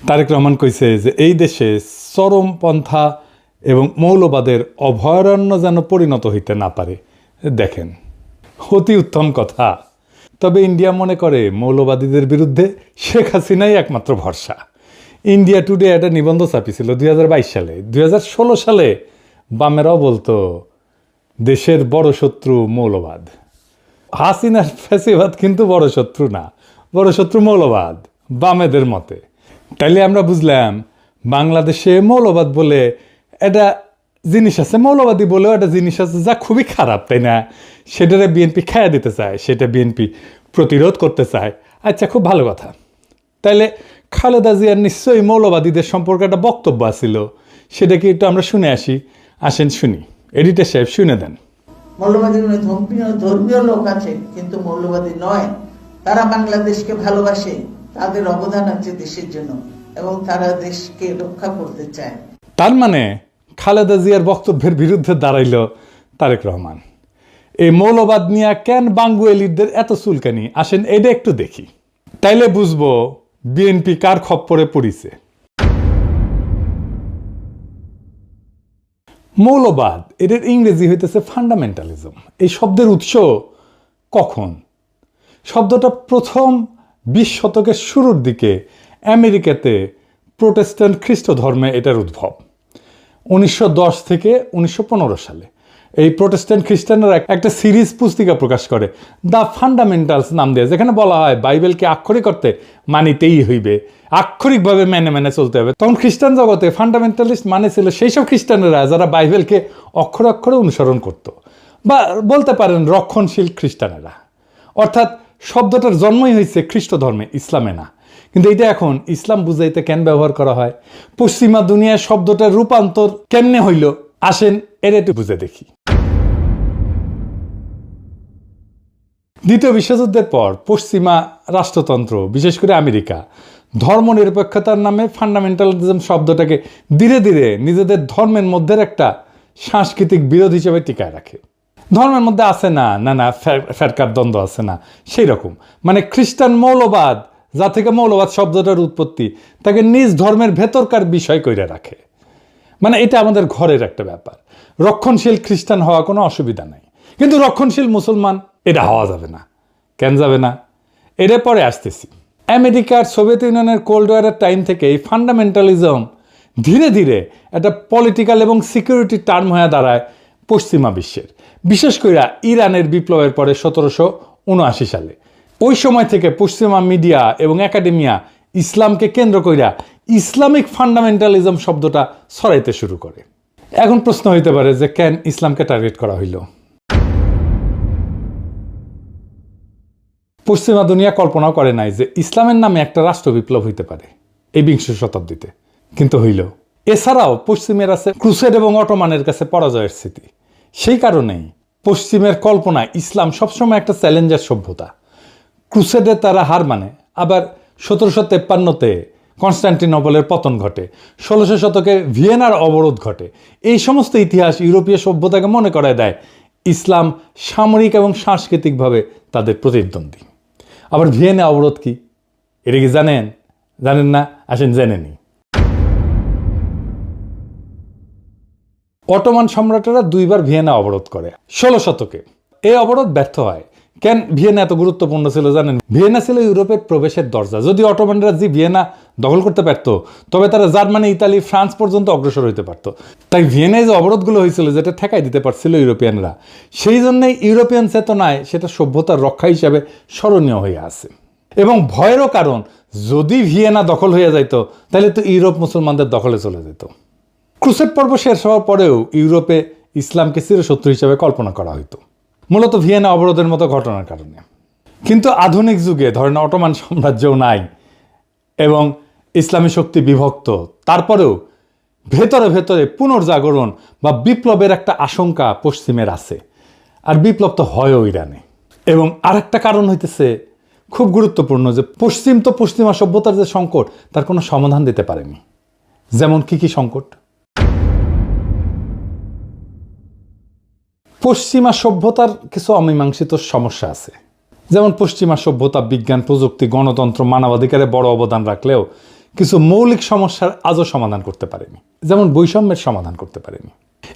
তারেক রহমান কইছে যে এই দেশে চরমপন্থা এবং মৌলবাদের অভয়ারণ্য যেন পরিণত হইতে না পারে। দেখেন, অতি উত্তম কথা। তবে ইন্ডিয়া মনে করে মৌলবাদীদের বিরুদ্ধে শেখ হাসিনাই একমাত্র ভরসা। ইন্ডিয়া টুডে একটা নিবন্ধ ছাপিয়েছিল 2022 সালে। 2016 সালে বামেরাও বলতো দেশের বড় শত্রু মৌলবাদ। হাসিনার ফ্যাসিবাদ কিন্তু বড় শত্রু না, বড় শত্রু মৌলবাদ বামেদের মতে। তাইলে আমরা বুঝলাম বাংলাদেশে মৌলবাদ বলে একটা জিনিস আছে, মৌলবাদী বলেও একটা জিনিস আছে যা খুবই খারাপ, তাই না? সেটারে বিএনপি খাইয়া দিতে চায়, সেটা বিএনপি প্রতিরোধ করতে চায়। আচ্ছা, খুব ভালো কথা। তাইলে খালেদা জিয়ার নিশ্চয়ই মৌলবাদীদের সম্পর্কে একটা বক্তব্য আছিল, সেটা কি একটু আমরা শুনে আসি? আসেন শুনি, এডিটর সাহেব শুনে দেন। মৌলবাদী ধর্মীয় লোক আছে কিন্তু মৌলবাদী নয়, তারা বাংলাদেশকে ভালোবাসে, তাদের অবদান আছে দেশের জন্য এবং তারা দেশকে রক্ষা করতে চায়। তার মানে খালেদা জিয়ার বক্তব্যের বিরুদ্ধে দাঁড়াইল তারেক রহমান। এই মৌলবাদ নিয়ে কেন বাঙ্গুয়েলিদের এত চুলকানি? আসেন এটা একটু দেখি, তাইলে বুঝবো বিএনপি কার খপ্পরে পড়িছে। মৌলবাদ এদের ইংরেজি হইতেছে ফান্ডামেন্টালিজম। এই শব্দের উৎস কখন? শব্দটা প্রথম 20 শতকের শুরুর দিকে আমেরিকাতে প্রোটেস্ট্যান্ট খ্রিস্ট ধর্মে এটার উদ্ভব। 1910 থেকে 1915 সালে এই প্রোটেস্ট্যান্ট খ্রিস্টানরা একটা সিরিজ পুস্তিকা প্রকাশ করে, দ্য ফান্ডামেন্টালস নাম দিয়ে, যেখানে বলা হয় বাইবেলকে আক্ষরিক অর্থে মানিতেই হইবে, আক্ষরিকভাবে মেনে মেনে চলতে হবে। তখন খ্রিস্টান জগতে ফান্ডামেন্টালিস্ট মানে ছিল সেই সব খ্রিস্টানেরা যারা বাইবেলকে অক্ষরে অক্ষরে অনুসরণ করত, বা বলতে পারেন রক্ষণশীল খ্রিস্টানেরা। অর্থাৎ শব্দটার জন্মই হয়েছে খ্রিস্ট ধর্মে, ইসলামে না। কিন্তু এটা এখন ইসলাম বুঝাইতে কেন ব্যবহার করা হয়? পশ্চিমা দুনিয়ায় শব্দটার রূপান্তর কেমনে হইল? আসেন এটা একটু বুঝে দেখি। দ্বিতীয় বিশ্বযুদ্ধের পর পশ্চিমা রাষ্ট্রতন্ত্র, বিশেষ করে আমেরিকা, ধর্মনিরপেক্ষতার নামে ফান্ডামেন্টালিজম শব্দটাকে ধীরে ধীরে নিজেদের ধর্মের মধ্যে একটা সাংস্কৃতিক বিরোধ হিসেবে টিকায় রাখে। ধর্মের মধ্যে আছে না না ফেরকার দ্বন্দ্ব আছে না, সেই রকম। মানে খ্রিস্টান মৌলবাদ, যা থেকে মৌলবাদ শব্দটার উৎপত্তি, তাকে নিজ ধর্মের ভেতরকার বিষয় কইরা রাখে। মানে এটা আমাদের ঘরের একটা ব্যাপার। রক্ষণশীল খ্রিস্টান হওয়া কোনো অসুবিধা নাই, কিন্তু রক্ষণশীল মুসলমান এটা হওয়া যাবে না। কেন যাবে না? এর পরে আসতেছি। আমেরিকার সোভিয়েত ইউনিয়নের কোল্ড ওয়ারের টাইম থেকে এই ফান্ডামেন্টালিজম ধীরে ধীরে একটা পলিটিক্যাল এবং সিকিউরিটি টার্ম হয়ে দাঁড়ায় পশ্চিমা বিশ্বের, বিশেষ করে ইরানের বিপ্লবের পরে 1779 সালে। ওই সময় থেকে পশ্চিমা মিডিয়া এবং একাডেমিয়া ইসলামকে কেন্দ্র কইরা ইসলামিক ফান্ডামেন্টালিজম শব্দটা ছড়াইতে শুরু করে। এখন প্রশ্ন হইতে পারে যে কেন ইসলামকে টার্গেট করা হইল? পশ্চিমা দুনিয়া কল্পনাও করে নাই যে ইসলামের নামে একটা রাষ্ট্র বিপ্লব হইতে পারে এই 20 শতাব্দীতে, কিন্তু হইল। এছাড়াও পশ্চিমের আছে ক্রুসেড এবং অটোমানের কাছে পরাজয়ের স্মৃতি। সেই কারণেই পশ্চিমের কল্পনায় ইসলাম সবসময় একটা চ্যালেঞ্জার সভ্যতা। ক্রুসেডে তারা হার মানে, আবার 1753-তে কনস্টান্টিনোপলের পতন ঘটে, 1600 শতকে ভিয়েনার অবরোধ ঘটে। এই সমস্ত ইতিহাস ইউরোপীয় সভ্যতাকে মনে করায় দেয় ইসলাম সামরিক এবং সাংস্কৃতিকভাবে তাদের প্রতিদ্বন্দ্বী। আবার ভিয়েনা অবরোধ কি, এটা কি জানেন? জানেন না? আসেন জেনে নিই। অটোমান সম্রাটেরা 2বার ভিয়েনা অবরোধ করে 16 শতকে। এই অবরোধ ব্যর্থ হয়। কেন ভিয়েনা এত গুরুত্বপূর্ণ ছিল জানেন? ভিয়েনা ছিল ইউরোপের প্রবেশের দরজা। যদি অটোমানরা যে ভিয়েনা দখল করতে পারত, তবে তারা জার্মানি, ইতালি, ফ্রান্স পর্যন্ত অগ্রসর হইতে পারত। তাই ভিয়েনায় যে অবরোধগুলো হয়েছিল, যেটা ঠেকাই দিতে পারছিল ইউরোপিয়ানরা, সেই জন্যই ইউরোপিয়ান চেতনায় সেটা সভ্যতার রক্ষা হিসাবে স্মরণীয় হয়ে আছে। এবং ভয়েরও কারণ, যদি ভিয়েনা দখল হয়ে যাইত তাহলে তো ইউরোপ মুসলমানদের দখলে চলে যেত। ক্রুসেড পর্ব শেষ হওয়ার পরেও ইউরোপে ইসলামকে চিরশত্রু হিসেবে কল্পনা করা হইতো, মূলত ভিয়েনা অবরোধের মতো ঘটনার কারণে। কিন্তু আধুনিক যুগে ধরেন অটোমান সাম্রাজ্যও নাই এবং ইসলামী শক্তি বিভক্ত, তারপরেও ভেতরে ভেতরে পুনর্জাগরণ বা বিপ্লবের একটা আশঙ্কা পশ্চিমের আছে। আর বিপ্লব তো হয়ও ইরানে। এবং আরেকটা কারণ হইতেছে খুব গুরুত্বপূর্ণ, যে পশ্চিম তো পশ্চিমা সভ্যতার যে সংকট, তার কোনো সমাধান দিতে পারেনি। যেমন কি সংকট? পশ্চিমা সভ্যতার কিছু অমীমাংসিত সমস্যা আছে। যেমন পশ্চিমা সভ্যতা বিজ্ঞান, প্রযুক্তি, গণতন্ত্র, মানবাধিকারে বড় অবদান রাখলেও কিছু মৌলিক সমস্যার আজও সমাধান করতে পারেনি, যেমন বৈষম্যের সমাধান করতে পারেনি।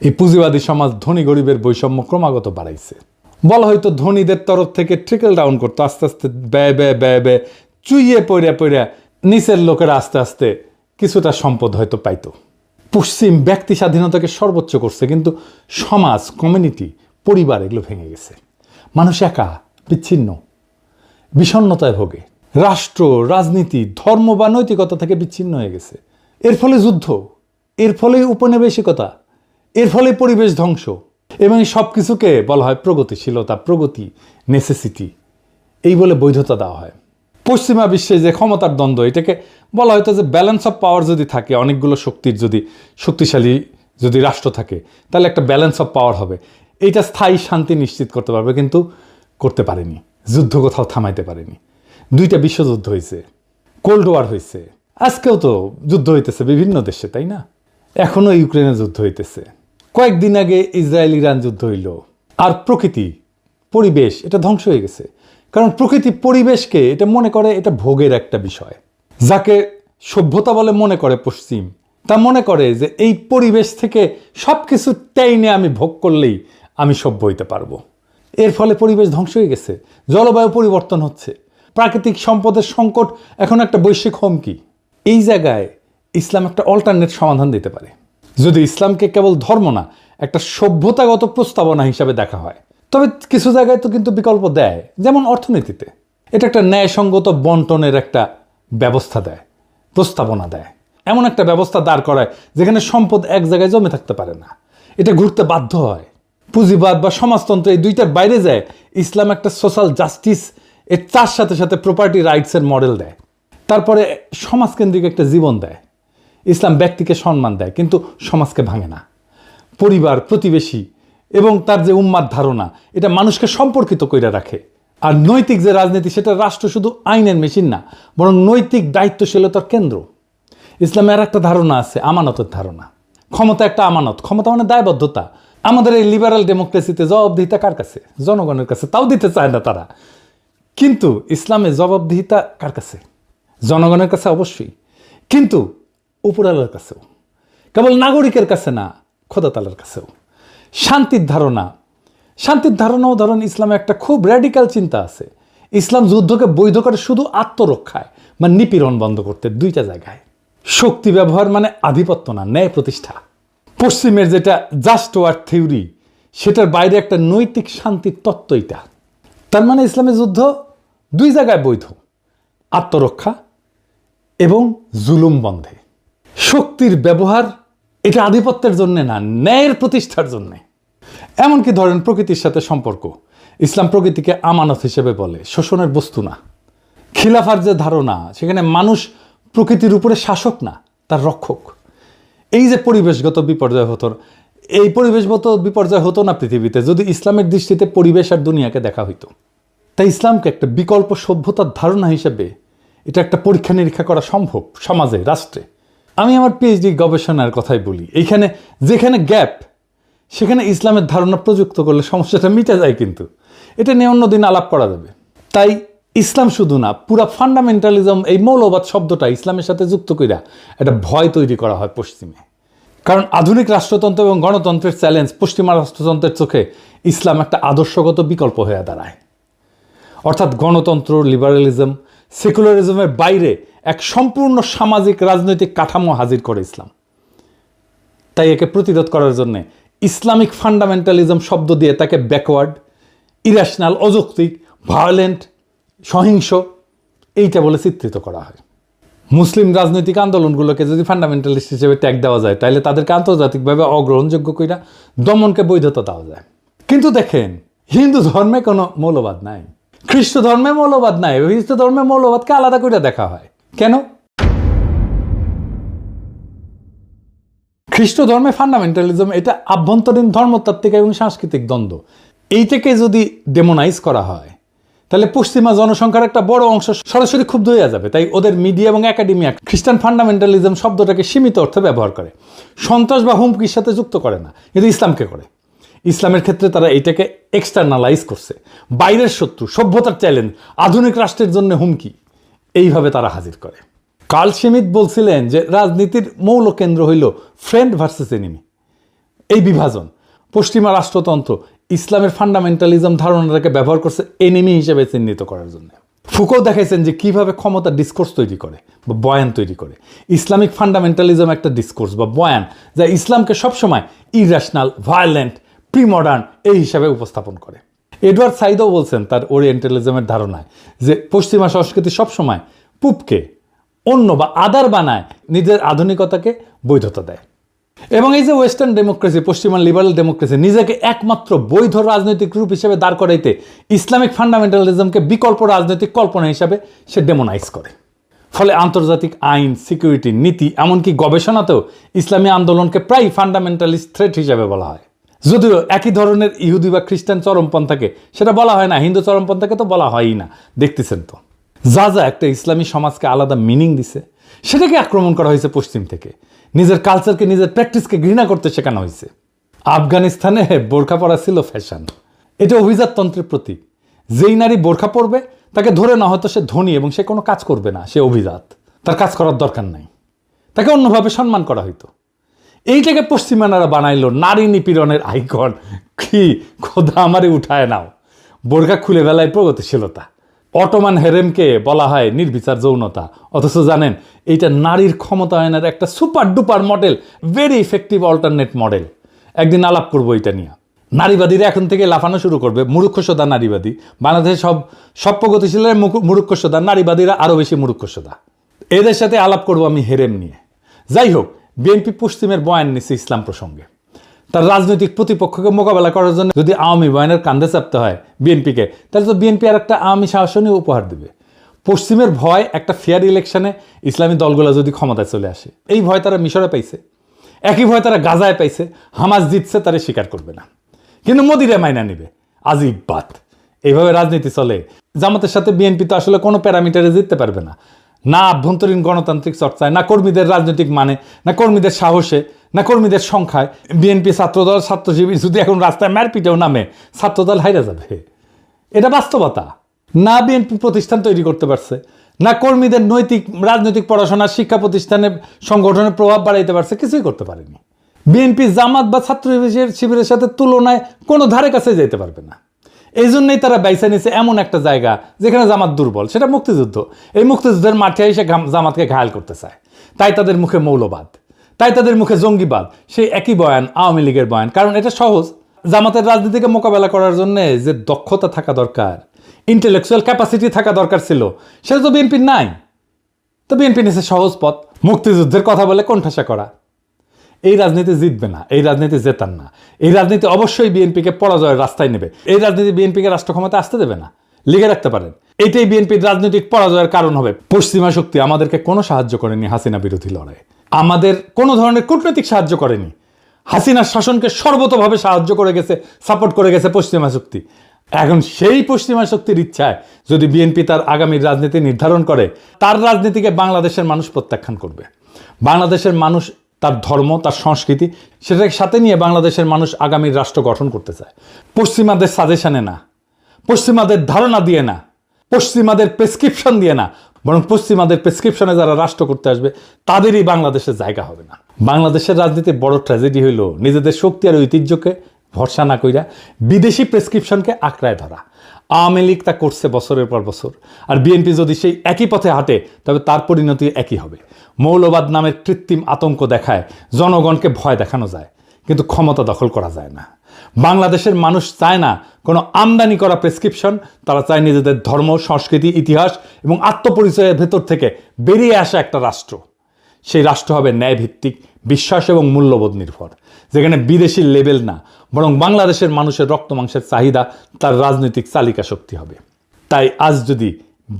এই পুঁজিবাদী সমাজ ধনী গরিবের বৈষম্য ক্রমাগত বাড়াইছে। বলা হয়তো ধনীদের তরফ থেকে ট্রিকল ডাউন করতো, আস্তে আস্তে ব্যয় ব্যয় ব্যয় ব্যয় চুইয়ে পড়িয়া পড়িয়া নিচের লোকেরা আস্তে আস্তে কিছুটা সম্পদ হয়তো পাইতো। পশ্চিম ব্যক্তি স্বাধীনতাকে সর্বোচ্চ করছে, কিন্তু সমাজ, কমিউনিটি, পরিবার এগুলো ভেঙে গেছে। মানুষ একা, বিচ্ছিন্ন, বিষণ্ণতায় ভোগে। রাষ্ট্র, রাজনীতি, ধর্ম বা নৈতিকতা থেকে বিচ্ছিন্ন হয়ে গেছে। এর ফলে যুদ্ধ, এর ফলে উপনিবেশিকতা, এর ফলে পরিবেশ ধ্বংস, এবং সব কিছুকে বলা হয় প্রগতিশীলতা, প্রগতি, নেসেসিটি, এই বলে বৈধতা দেওয়া হয়। পশ্চিমা বিশ্বে যে ক্ষমতার দ্বন্দ্ব, এটাকে বলা হয়তো যে ব্যালেন্স অফ পাওয়ার যদি থাকে, অনেকগুলো শক্তির যদি শক্তিশালী যদি রাষ্ট্র থাকে, তাহলে একটা ব্যালেন্স অফ পাওয়ার হবে, এইটা স্থায়ী শান্তি নিশ্চিত করতে পারবে, কিন্তু করতে পারেনি। যুদ্ধ কোথাও থামাইতে পারেনি। 2টা বিশ্বযুদ্ধ হয়েছে, কোল্ড ওয়ার হয়েছে, আজকেও তো যুদ্ধ হইতেছে বিভিন্ন দেশে, তাই না? এখনো ইউক্রেনে যুদ্ধ হইতেছে, কয়েকদিন আগে ইসরায়েল ইরান যুদ্ধ হইল। আর প্রকৃতি, পরিবেশ, এটা ধ্বংস হয়ে গেছে। কারণ প্রকৃতি পরিবেশকে এটা মনে করে এটা ভোগের একটা বিষয়। যাকে সভ্যতা বলে মনে করে পশ্চিম, তা মনে করে যে এই পরিবেশ থেকে সব কিছু টেনে আমি ভোগ করলেই আমি সভ্য হইতে পারবো। এর ফলে পরিবেশ ধ্বংস হয়ে গেছে, জলবায়ু পরিবর্তন হচ্ছে, প্রাকৃতিক সম্পদের সংকট এখন একটা বৈশ্বিক হুমকি। এই জায়গায় ইসলাম একটা অল্টারনেট সমাধান দিতে পারে, যদি ইসলামকে কেবল ধর্ম না, একটা সভ্যতাগত প্রস্তাবনা হিসাবে দেখা হয়। তবে কিছু জায়গায় তো কিন্তু বিকল্প দেয়, যেমন অর্থনীতিতে এটা একটা ন্যায়সঙ্গত বন্টনের একটা ব্যবস্থা দেয়, প্রস্তাবনা দেয়। এমন একটা ব্যবস্থা দাঁড় করায় যেখানে সম্পদ এক জায়গায় জমে থাকতে পারে না, এটা ঘুরতে বাধ্য হয়। পুঁজিবাদ বা সমাজতন্ত্র এই দুইটার বাইরে যায় ইসলাম একটা সোশ্যাল জাস্টিস, এর তার সাথে সাথে প্রপার্টি রাইটসের মডেল দেয়। তারপরে সমাজকেন্দ্রিক একটা জীবন দেয়। ইসলাম ব্যক্তিকে সম্মান দেয়, কিন্তু সমাজকে ভাঙে না। পরিবার, প্রতিবেশী এবং তার যে উম্মার ধারণা, এটা মানুষকে সম্পর্কিত করে রাখে। আর নৈতিক যে রাজনীতি, সেটা রাষ্ট্র শুধু আইনের মেশিন না, বরং নৈতিক দায়িত্বশীলতার কেন্দ্র। ইসলামের একটা ধারণা আছে, আমানতের ধারণা। ক্ষমতা একটা আমানত, ক্ষমতা মানে দায়বদ্ধতা। আমাদের এই লিবারাল ডেমোক্রেসিতে জবাবদিহিতা কার কাছে? জনগণের কাছে, তাও দিতে চায় না তারা। কিন্তু ইসলামে জবাবদিহিতা কার কাছে? জনগণের কাছে অবশ্যই, কিন্তু উপরালার কাছেও। কেবল নাগরিকের কাছে না, খোদা তাআলার কাছেও। শান্তির ধারণা, শান্তির ধারণাও ধরেন ইসলামে একটা খুব র্যাডিক্যাল চিন্তা আছে। ইসলাম যুদ্ধকে বৈধ করে শুধু আত্মরক্ষায়, মানে নিপীড়ন বন্ধ করতে, 2টা জায়গায়। শক্তি ব্যবহার মানে আধিপত্য না, ন্যায় প্রতিষ্ঠা। পশ্চিমের যেটা জাস্ট ওয়ার থিওরি, সেটার বাইরে একটা নৈতিক শান্তির তত্ত্ব এটা। তার মানে ইসলামের যুদ্ধ 2 জায়গায় বৈধ, আত্মরক্ষা এবং জুলুম বন্ধে। শক্তির ব্যবহার এটা আধিপত্যের জন্য না, ন্যায়ের প্রতিষ্ঠার জন্যে। এমনকি ধরেন প্রকৃতির সাথে সম্পর্ক, ইসলাম প্রকৃতিকে আমানত হিসেবে বলে, শোষণের বস্তু না। খিলাফার যে ধারণা, সেখানে মানুষ প্রকৃতির উপরে শাসক না, তার রক্ষক। এই যে পরিবেশগত বিপর্যয় হতো, এই পরিবেশগত বিপর্যয় হতো না পৃথিবীতে যদি ইসলামের দৃষ্টিতে পরিবেশ আর দুনিয়াকে দেখা হইতো। তাই ইসলামকে একটা বিকল্প সভ্যতার ধারণা হিসেবে এটা একটা পরীক্ষা নিরীক্ষা করা সম্ভব সমাজে, রাষ্ট্রে। আমি আমার পিএইচডি গবেষণার কথাই বলি, এইখানে যেখানে গ্যাপ, সেখানে ইসলামের ধারণা প্রযুক্ত করলে সমস্যাটা মিটে যায়, কিন্তু এটা নিয়ে অন্যদিন আলাপ করা যাবে। তাই ইসলাম শুধু না, পুরা ফান্ডামেন্টালিজম, এই মৌলবাদ শব্দটা ইসলামের সাথে যুক্ত কইরা একটা ভয় তৈরি করা হয় পশ্চিমে। কারণ আধুনিক রাষ্ট্রতন্ত্র এবং গণতন্ত্রের চ্যালেঞ্জ পশ্চিমা রাষ্ট্রতন্ত্রের চোখে ইসলাম একটা আদর্শগত বিকল্প হয়ে দাঁড়ায়। অর্থাৎ গণতন্ত্র, লিবারালিজম, সেকুলারিজমের বাইরে এক সম্পূর্ণ সামাজিক রাজনৈতিক কাঠামো হাজির করে ইসলাম। তাই একে প্রতিরোধ করার জন্য ইসলামিক ফান্ডামেন্টালিজম শব্দ দিয়ে তাকে ব্যাকওয়ার্ড, ইরেশনাল, অযৌক্তিক, ভায়োলেন্ট, সহিংস এইটা বলে চিত্রিত করা হয়। মুসলিম রাজনৈতিক আন্দোলনগুলোকে যদি ফান্ডামেন্টালিস্ট হিসেবে ট্যাগ দেওয়া যায়, তাহলে তাদেরকে আন্তর্জাতিকভাবে অগ্রহণযোগ্য কইরা দমনকে বৈধতা দেওয়া যায়। কিন্তু দেখেন, হিন্দু ধর্মে কোনো মৌলবাদ নাই, খ্রিস্ট ধর্মে মৌলবাদ নাই। খ্রিস্ট ধর্মে মৌলবাদকে আলাদা করে দেখা হয় কেন? খ্রিস্ট ধর্মে ফান্ডামেন্টালিজম এটা আভ্যন্তরীণ ধর্মতাত্ত্বিক এবং সাংস্কৃতিক দ্বন্দ্ব। এইটাকে যদি ডেমোনাইজ করা হয়, তাহলে পশ্চিমা জনসংখ্যার একটা বড় অংশ সরাসরি ক্ষুব্ধ হয়ে যাবে। তাই ওদের মিডিয়া এবং একাডেমিয়া খ্রিস্টান ফান্ডামেন্টালিজম শব্দটাকে সীমিত অর্থে ব্যবহার করে, সন্ত্রাস বা হুমকির সাথে যুক্ত করে না, কিন্তু ইসলামকে করে। ইসলামের ক্ষেত্রে তারা এইটাকে এক্সটার্নালাইজ করছে, বাইরের শত্রু, সভ্যতার চ্যালেঞ্জ, আধুনিক রাষ্ট্রের জন্য হুমকি, এইভাবে তারা হাজির করে। কার্ল শিমিট বলছিলেন যে রাজনীতির মৌল কেন্দ্র হইল ফ্রেন্ড ভার্সেস এনিমি, এই বিভাজন। পশ্চিমা রাষ্ট্রতন্ত্র ইসলামের ফান্ডামেন্টালিজম ধারণাটাকে ব্যবহার করছে এনিমি হিসেবে চিহ্নিত করার জন্য। ফুকো দেখাইছেন যে কিভাবে ক্ষমতা ডিসকোর্স তৈরি করে বা বয়ান তৈরি করে। ইসলামিক ফান্ডামেন্টালিজম একটা ডিসকোর্স বা বয়ান যা ইসলামকে সবসময় ইরেশনাল, ভায়োলেন্ট, প্রিমডার্ন এই হিসাবে উপস্থাপন করে। এডওয়ার্ড সাইদও বলছেন তার ওরিয়েন্টালিজমের ধারণায় যে পশ্চিমা সংস্কৃতি সবসময় পূবকে অন্য বা আদার বানায়, নিজের আধুনিকতাকে বৈধতা দেয়। এবং এই যে ওয়েস্টার্ন ডেমোক্রেসি, পশ্চিমা লিবারাল ডেমোক্রেসি নিজেকে একমাত্র বৈধ রাজনৈতিক রূপ হিসেবে দাঁড় করাইতে ইসলামিক ফান্ডামেন্টালিজমকে বিকল্প রাজনৈতিক কল্পনা হিসাবে সে ডেমোনাইজ করে। ফলে আন্তর্জাতিক আইন, সিকিউরিটি, নীতি, এমনকি গবেষণাতেও ইসলামী আন্দোলনকে প্রায় ফান্ডামেন্টালিস্ট থ্রেট হিসাবে বলা হয়। যদিও একই ধরনের ইহুদি বা খ্রিস্টান চরমপন্থাকে সেটা বলা হয় না, হিন্দু চরমপন্থাকে তো বলা হয়ই না, দেখতেছেন তো। যা যা একটা ইসলামী সমাজকে আলাদা মিনিং দিছে সেটাকে আক্রমণ করা হয়েছে পশ্চিম থেকে। নিজের কালচারকে, নিজের প্র্যাকটিসকে ঘৃণা করতে শেখানো হয়েছে। আফগানিস্তানে বোরখা পরা ছিল ফ্যাশন, এটা অভিজাততন্ত্রের প্রতীক। যেই নারী বোরখা পরবে তাকে ধরে না হয়তো সে ধনী এবং সে কোনো কাজ করবে না, সে অভিজাত, তার কাজ করার দরকার নাই, তাকে অন্যভাবে সম্মান করা হইতো। এইটাকে পশ্চিমানারা বানাইলো নারী নিপীড়নের আইকন। কি খোদা আমারে উঠায় নাও। বোরখা খুলে বেলায় প্রগতিশীলতা। অটোমান হেরেমকে বলা হয় নির্বিচার যৌনতা, অথচ জানেন এইটা নারীর ক্ষমতায়নের একটা super duper model, very effective alternate model. একদিন আলাপ করবো এটা নিয়ে। নারীবাদীরা এখন থেকে লাফানো শুরু করবে, মূর্খসোদা নারীবাদী। বাংলাদেশে সব প্রগতিশীলের মূর্খসোদা, নারীবাদীরা আরও বেশি মূর্খসোদা। এদের সাথে আলাপ করবো আমি হেরেম নিয়ে। যাই হোক, বিএনপি পশ্চিমের বয়ান নিচ্ছে ইসলাম প্রসঙ্গে। তার রাজনৈতিক প্রতিপক্ষকে মোকাবেলা করার জন্য যদি আওয়ামী বয়ানের কান্দে চাপতে হয় বিএনপিকে, তাহলে তো বিএনপি আর একটা আওয়ামী শাসনই উপহার দেবে। পশ্চিমের ভয় একটা ফেয়ার ইলেকশনে ইসলামী দলগুলো যদি ক্ষমতায় চলে আসে, এই ভয় তারা মিশরে পাইছে, একই ভয় তারা গাজায় পাইছে। হামাস জিতছে, তারা স্বীকার করবে না, কিন্তু মোদিরে মাইনা নিবে। আজিব বাত। এইভাবে রাজনীতি চলে। জামাতের সাথে বিএনপি তো আসলে কোনো প্যারামিটারে জিততে পারবে না, না আভ্যন্তরীণ গণতান্ত্রিক চর্চায়, না কর্মীদের রাজনৈতিক মানে, না কর্মীদের সাহসে, না কর্মীদের সংখ্যায়। বিএনপি ছাত্রদল, ছাত্র শিবির যদি এখন রাস্তায় মারপিটেও নামে, ছাত্রদল হাইরা যাবে, এটা বাস্তবতা। না বিএনপি প্রতিষ্ঠান তৈরি করতে পারছে, না কর্মীদের নৈতিক রাজনৈতিক পড়াশোনা, শিক্ষা প্রতিষ্ঠানে সংগঠনের প্রভাব বাড়াইতে পারছে, কিছুই করতে পারেনি। বিএনপি জামাত বা ছাত্র শিবিরের সাথে তুলনায় কোনো ধারে কাছে যেতে পারবে না। এই জন্যই তারা বাইসা নিয়েছে এমন একটা জায়গা যেখানে জামাত দুর্বল, সেটা মুক্তিযুদ্ধ। এই মুক্তিযুদ্ধের মাঠে এসে জামাতকে ঘায়াল করতে চায়, তাই তাদের মুখে মৌলবাদ, তাই তাদের মুখে জঙ্গিবাদ। সেই একই বয়ান আওয়ামী লীগের বয়ান, কারণ এটা সহজ। জামাতের রাজনীতিকে মোকাবেলা করার জন্য যে দক্ষতা থাকা দরকার, ইন্টেলেকচুয়াল ক্যাপাসিটি থাকা দরকার ছিল, সেটা তো বিএনপির নাই। তো বিএনপি নিয়েছে সহজ পথ, মুক্তিযুদ্ধের কথা বলে কোণঠাসা করা। এই রাজনীতি জিতবে না, এই রাজনীতি জেতার না। এই রাজনীতি অবশ্যই বিএনপিকে পরাজয়ের রাস্তায় নেবে। এই রাজনীতি বিএনপিকে রাষ্ট্র ক্ষমতা আসতে দেবে না, লিখে রাখতে পারেন। এটাই বিএনপির রাজনৈতিক পরাজয়ের কারণ হবে। পশ্চিমা শক্তি আমাদেরকে কোনো সাহায্য করেনি হাসিনা বিরোধী লড়াই, আমাদের কোনো ধরনের কূটনৈতিক সাহায্য করেনি। হাসিনার শাসনকে সর্বতভাবে সাহায্য করে গেছে, সাপোর্ট করে গেছে পশ্চিমা শক্তি। এখন সেই পশ্চিমা শক্তির ইচ্ছায় যদি বিএনপি তার আগামীর রাজনীতি নির্ধারণ করে, তার রাজনীতিকে বাংলাদেশের মানুষ প্রত্যাখ্যান করবে। বাংলাদেশের মানুষ তার ধর্ম, তার সংস্কৃতি, সেটাকে সাথে নিয়ে বাংলাদেশের মানুষ আগামীর রাষ্ট্র গঠন করতে চায়। পশ্চিমাদের সাজেশনে না, পশ্চিমাদের ধারণা দিয়ে না, পশ্চিমাদের প্রেসক্রিপশন দিয়ে না, বরং পশ্চিমাদের প্রেসক্রিপশনে যারা রাষ্ট্র করতে আসবে তাদেরই বাংলাদেশের জায়গা হবে না। বাংলাদেশের রাজনীতির বড় ট্র্যাজেডি হইল নিজেদের শক্তি আর ঐতিহ্যকে ভরসা না কইরা বিদেশি প্রেসক্রিপশনকে আঁকড়ায় ধরা। আওয়ামী লীগ তা করছে বছরের পর বছর, আর বিএনপি যদি সেই একই পথে হাঁটে তবে তার পরিণতি একই হবে। মৌলবাদ নামের কৃত্রিম আতঙ্ক দেখায় জনগণকে ভয় দেখানো যায়, কিন্তু ক্ষমতা দখল করা যায় না। বাংলাদেশের মানুষ চায় না কোনো আমদানি করা প্রেসক্রিপশন, তারা চায় নিজেদের ধর্ম, সংস্কৃতি, ইতিহাস এবং আত্মপরিচয়ের ভেতর থেকে বেরিয়ে আসা একটা রাষ্ট্র। সেই রাষ্ট্র হবে ন্যায়ভিত্তিক, বিশ্বাস এবং মূল্যবোধ নির্ভর, যেখানে বিদেশি লেবেল না, বরং বাংলাদেশের মানুষের রক্ত মাংসের চাহিদা তার রাজনৈতিক চালিকা শক্তি হবে। তাই আজ যদি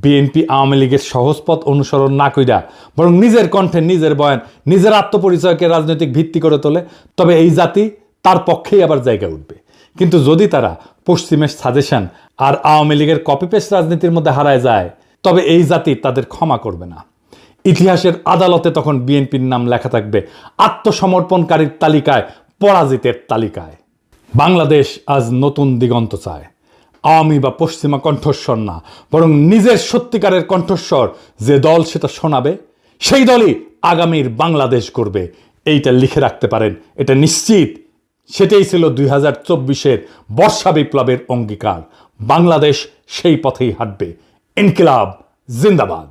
বিএনপি আওয়ামী লীগের সহজ পথ অনুসরণ না কইরা বরং নিজের কণ্ঠে, নিজের বয়ান, নিজের আত্মপরিচয়কে রাজনৈতিক ভিত্তি করে তোলে, তবে এই জাতি তার পক্ষেই আবার জায়গা উঠবে। কিন্তু যদি তারা পশ্চিমের সাজেশন আর আওয়ামী লীগের কপি পেস্ট রাজনীতির মধ্যে হারায় যায়, তবে এই জাতি তাদের ক্ষমা করবে না। ইতিহাসের আদালতে তখন বিএনপির নাম লেখা থাকবে আত্মসমর্পণকারীর তালিকায়, পরাজিতের তালিকায়। বাংলাদেশ আজ নতুন দিগন্ত চায়, আওয়ামী বা পশ্চিমা কণ্ঠস্বর না, বরং নিজের সত্যিকারের কণ্ঠস্বর যে দল সেটা শোনাবে, সেই দলই আগামীর বাংলাদেশ করবে, এইটা লিখে রাখতে পারেন, এটা নিশ্চিত। সেটাই ছিল 2024-এর বর্ষা বিপ্লবের অঙ্গীকার। বাংলাদেশ সেই পথেই হাঁটবে। ইনকিলাব জিন্দাবাদ।